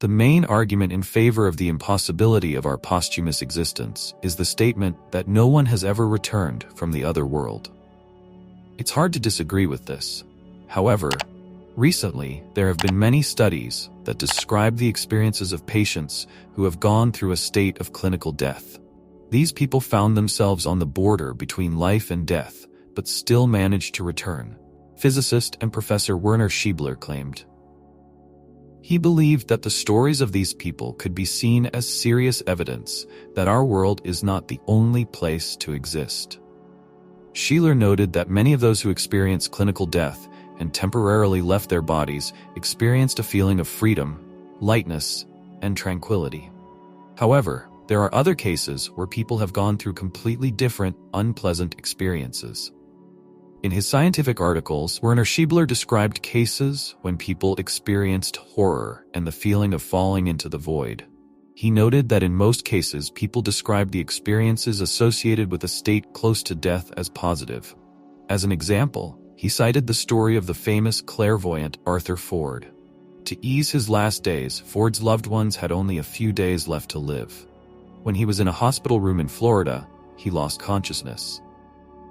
The main argument in favor of the impossibility of our posthumous existence is the statement that no one has ever returned from the other world. It's hard to disagree with this. However, recently there have been many studies that describe the experiences of patients who have gone through a state of clinical death. These people found themselves on the border between life and death, but still managed to return. Physicist and Professor Werner Schiebeler claimed. He believed that the stories of these people could be seen as serious evidence that our world is not the only place to exist. Schiebeler noted that many of those who experienced clinical death and temporarily left their bodies experienced a feeling of freedom, lightness, and tranquility. However, there are other cases where people have gone through completely different, unpleasant experiences. In his scientific articles, Werner Schiebeler described cases when people experienced horror and the feeling of falling into the void. He noted that in most cases, people described the experiences associated with a state close to death as positive. As an example, he cited the story of the famous clairvoyant Arthur Ford. To ease his last days, Ford's loved ones had only a few days left to live. When he was in a hospital room in Florida, he lost consciousness.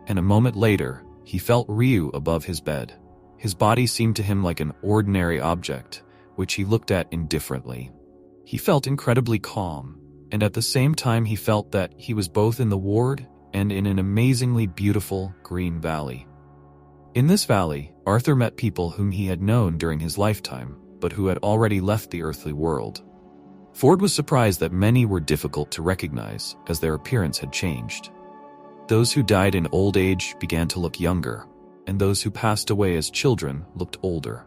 And a moment later, he felt Ryu above his bed. His body seemed to him like an ordinary object, which he looked at indifferently. He felt incredibly calm, and at the same time he felt that he was both in the ward and in an amazingly beautiful green valley. In this valley, Arthur met people whom he had known during his lifetime, but who had already left the earthly world. Ford was surprised that many were difficult to recognize, as their appearance had changed. Those who died in old age began to look younger, and those who passed away as children looked older.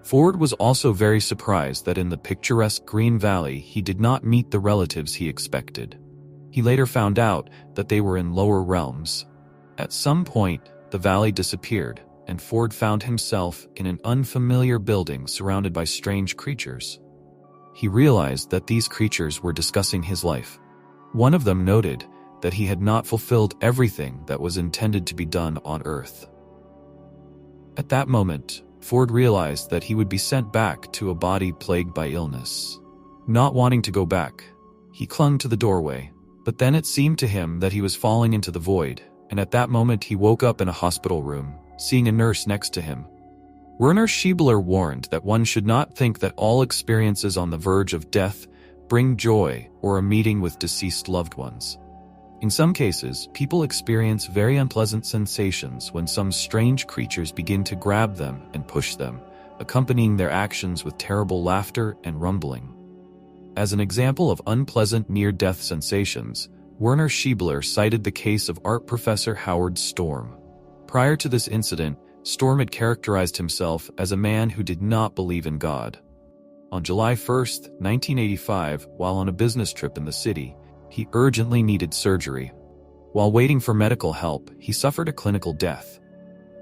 Ford was also very surprised that in the picturesque Green Valley he did not meet the relatives he expected. He later found out that they were in lower realms. At some point, the valley disappeared, and Ford found himself in an unfamiliar building surrounded by strange creatures. He realized that these creatures were discussing his life. One of them noted that he had not fulfilled everything that was intended to be done on Earth. At that moment, Ford realized that he would be sent back to a body plagued by illness. Not wanting to go back, he clung to the doorway, but then it seemed to him that he was falling into the void, and at that moment he woke up in a hospital room, seeing a nurse next to him. Werner Schiebeler warned that one should not think that all experiences on the verge of death bring joy or a meeting with deceased loved ones. In some cases, people experience very unpleasant sensations when some strange creatures begin to grab them and push them, accompanying their actions with terrible laughter and rumbling. As an example of unpleasant near-death sensations, Werner Schiebeler cited the case of art professor Howard Storm. Prior to this incident, Storm had characterized himself as a man who did not believe in God. On July 1, 1985, while on a business trip in the city, he urgently needed surgery. While waiting for medical help, he suffered a clinical death.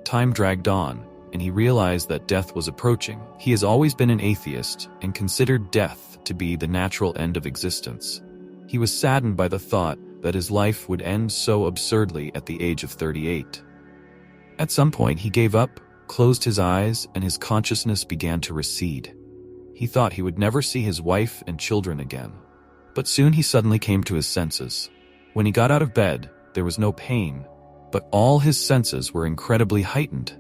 Time dragged on, and he realized that death was approaching. He has always been an atheist and considered death to be the natural end of existence. He was saddened by the thought that his life would end so absurdly at the age of 38. At some point, he gave up, closed his eyes, and his consciousness began to recede. He thought he would never see his wife and children again. But soon he suddenly came to his senses. When he got out of bed, there was no pain, but all his senses were incredibly heightened.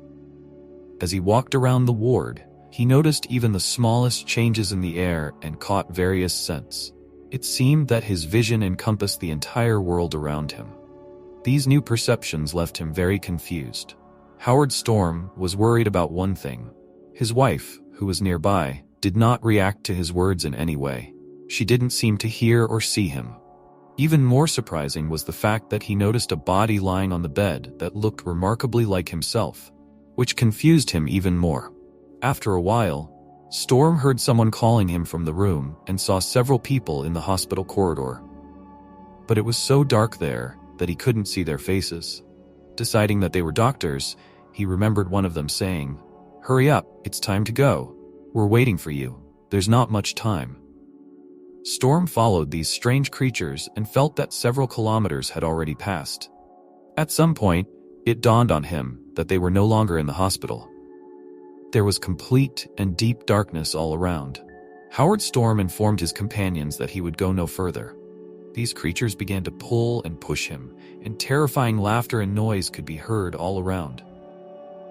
As he walked around the ward, he noticed even the smallest changes in the air and caught various scents. It seemed that his vision encompassed the entire world around him. These new perceptions left him very confused. Howard Storm was worried about one thing. His wife, who was nearby, did not react to his words in any way. She didn't seem to hear or see him. Even more surprising was the fact that he noticed a body lying on the bed that looked remarkably like himself, which confused him even more. After a while, Storm heard someone calling him from the room and saw several people in the hospital corridor. But it was so dark there that he couldn't see their faces. Deciding that they were doctors, he remembered one of them saying, "Hurry up, it's time to go. We're waiting for you. There's not much time." Storm followed these strange creatures and felt that several kilometers had already passed. At some point, it dawned on him that they were no longer in the hospital. There was complete and deep darkness all around. Howard Storm informed his companions that he would go no further. These creatures began to pull and push him, and terrifying laughter and noise could be heard all around.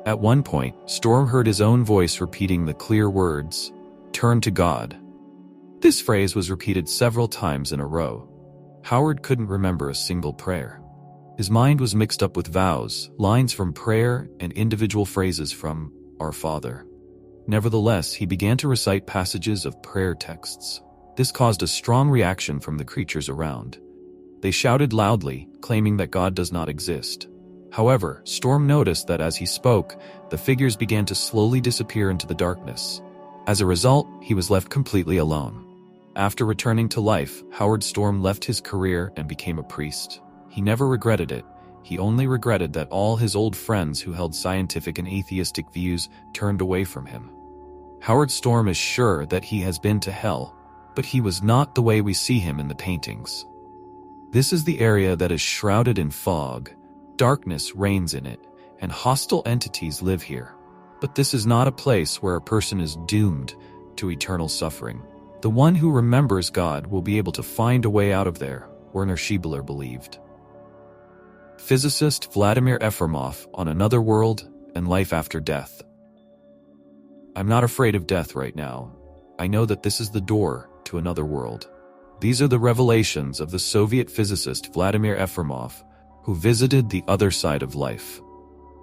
At one point, Storm heard his own voice repeating the clear words, "Turn to God." This phrase was repeated several times in a row. Howard couldn't remember a single prayer. His mind was mixed up with vows, lines from prayer, and individual phrases from Our Father. Nevertheless, he began to recite passages of prayer texts. This caused a strong reaction from the creatures around. They shouted loudly, claiming that God does not exist. However, Storm noticed that as he spoke, the figures began to slowly disappear into the darkness. As a result, he was left completely alone. After returning to life, Howard Storm left his career and became a priest. He never regretted it. He only regretted that all his old friends who held scientific and atheistic views turned away from him. Howard Storm is sure that he has been to hell, but he was not the way we see him in the paintings. This is the area that is shrouded in fog. Darkness reigns in it, and hostile entities live here. But this is not a place where a person is doomed to eternal suffering. The one who remembers God will be able to find a way out of there, Werner Schiebeler believed. Physicist Vladimir Efremov on Another World and Life After Death. I'm not afraid of death right now. I know that this is the door to another world. These are the revelations of the Soviet physicist Vladimir Efremov, who visited the other side of life.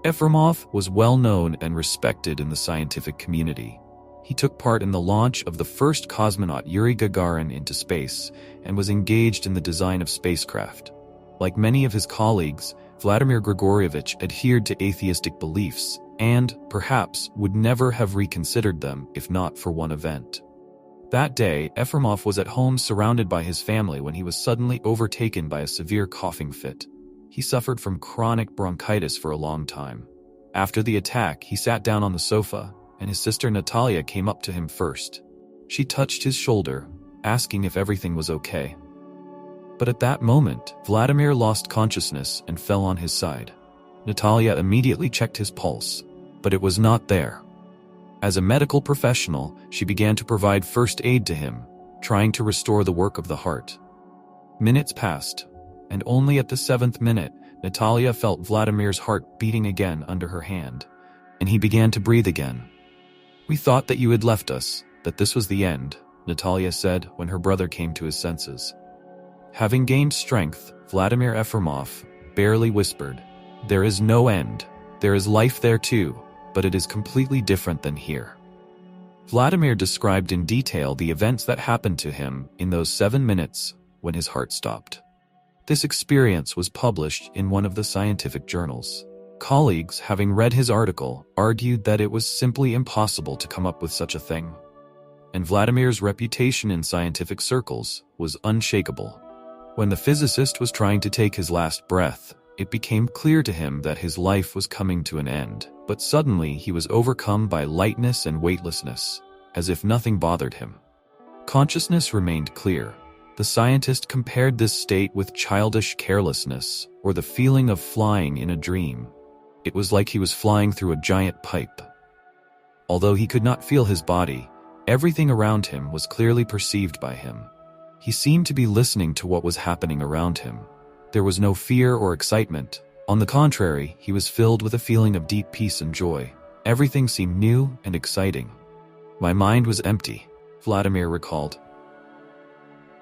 Efremov was well known and respected in the scientific community. He took part in the launch of the first cosmonaut Yuri Gagarin into space and was engaged in the design of spacecraft. Like many of his colleagues, Vladimir Grigorievich adhered to atheistic beliefs and, perhaps, would never have reconsidered them if not for one event. That day, Efremov was at home surrounded by his family when he was suddenly overtaken by a severe coughing fit. He suffered from chronic bronchitis for a long time. After the attack, he sat down on the sofa, and his sister Natalia came up to him first. She touched his shoulder, asking if everything was okay. But at that moment, Vladimir lost consciousness and fell on his side. Natalia immediately checked his pulse, but it was not there. As a medical professional, she began to provide first aid to him, trying to restore the work of the heart. Minutes passed, and only at the 7th minute, Natalia felt Vladimir's heart beating again under her hand, and he began to breathe again. "We thought that you had left us, that this was the end," Natalia said when her brother came to his senses. Having gained strength, Vladimir Efremov barely whispered, "There is no end. There is life there too, but it is completely different than here." Vladimir described in detail the events that happened to him in those 7 minutes when his heart stopped. This experience was published in one of the scientific journals. Colleagues, having read his article, argued that it was simply impossible to come up with such a thing. And Vladimir's reputation in scientific circles was unshakable. When the physicist was trying to take his last breath, it became clear to him that his life was coming to an end, but suddenly he was overcome by lightness and weightlessness, as if nothing bothered him. Consciousness remained clear. The scientist compared this state with childish carelessness, or the feeling of flying in a dream. It was like he was flying through a giant pipe. Although he could not feel his body, everything around him was clearly perceived by him. He seemed to be listening to what was happening around him. There was no fear or excitement. On the contrary, he was filled with a feeling of deep peace and joy. Everything seemed new and exciting. "My mind was empty," Vladimir recalled.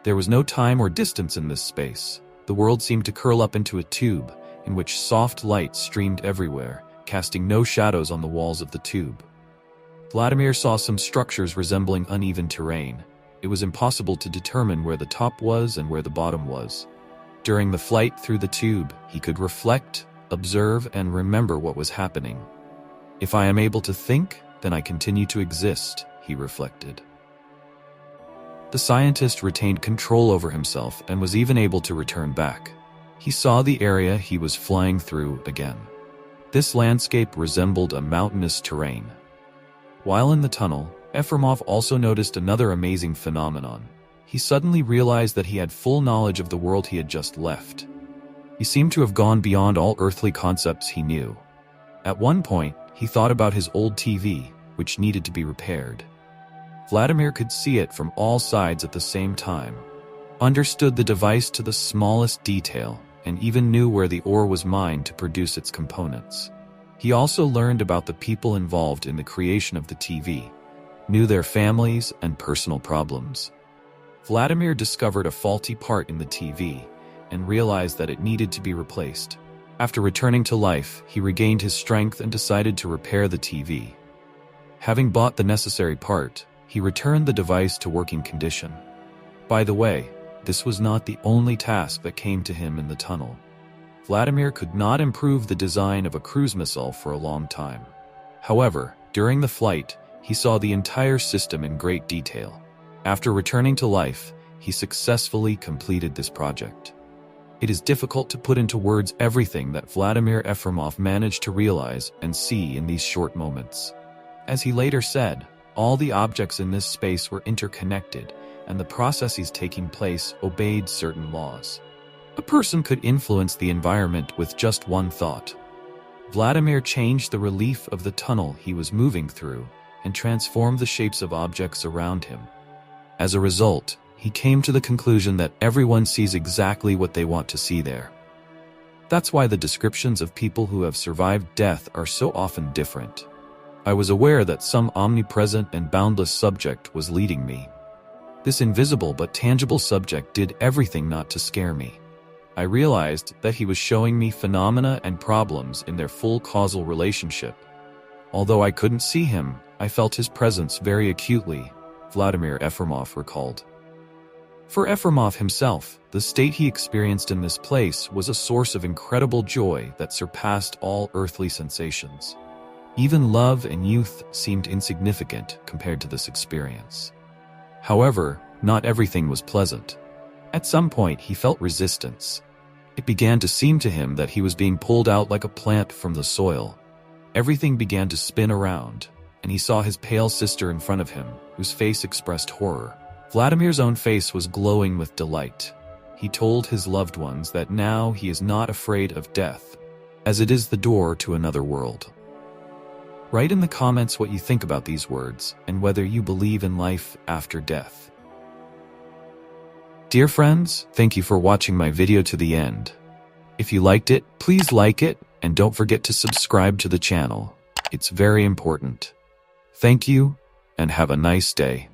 There was no time or distance in this space. The world seemed to curl up into a tube, in which soft light streamed everywhere, casting no shadows on the walls of the tube. Vladimir saw some structures resembling uneven terrain. It was impossible to determine where the top was and where the bottom was. During the flight through the tube, he could reflect, observe, and remember what was happening. "If I am able to think, then I continue to exist," he reflected. The scientist retained control over himself and was even able to return back. He saw the area he was flying through again. This landscape resembled a mountainous terrain. While in the tunnel, Efremov also noticed another amazing phenomenon. He suddenly realized that he had full knowledge of the world he had just left. He seemed to have gone beyond all earthly concepts he knew. At one point, he thought about his old TV, which needed to be repaired. Vladimir could see it from all sides at the same time, understood the device to the smallest detail, and even knew where the ore was mined to produce its components. He also learned about the people involved in the creation of the TV, knew their families and personal problems. Vladimir discovered a faulty part in the TV and realized that it needed to be replaced. After returning to life, he regained his strength and decided to repair the TV. Having bought the necessary part, he returned the device to working condition. By the way, this was not the only task that came to him in the tunnel. Vladimir could not improve the design of a cruise missile for a long time. However, during the flight, he saw the entire system in great detail. After returning to life, he successfully completed this project. It is difficult to put into words everything that Vladimir Efremov managed to realize and see in these short moments. As he later said, all the objects in this space were interconnected, and the processes taking place obeyed certain laws. A person could influence the environment with just one thought. Vladimir changed the relief of the tunnel he was moving through and transformed the shapes of objects around him. As a result, he came to the conclusion that everyone sees exactly what they want to see there. That's why the descriptions of people who have survived death are so often different. I was aware that some omnipresent and boundless subject was leading me. This invisible but tangible subject did everything not to scare me. I realized that he was showing me phenomena and problems in their full causal relationship. Although I couldn't see him, I felt his presence very acutely, Vladimir Efremov recalled. For Efremov himself, the state he experienced in this place was a source of incredible joy that surpassed all earthly sensations. Even love and youth seemed insignificant compared to this experience. However, not everything was pleasant. At some point, he felt resistance. It began to seem to him that he was being pulled out like a plant from the soil. Everything began to spin around, and he saw his pale sister in front of him, whose face expressed horror. Vladimir's own face was glowing with delight. He told his loved ones that now he is not afraid of death, as it is the door to another world. Write in the comments what you think about these words and whether you believe in life after death. Dear friends, thank you for watching my video to the end. If you liked it, please like it and don't forget to subscribe to the channel. It's very important. Thank you and have a nice day.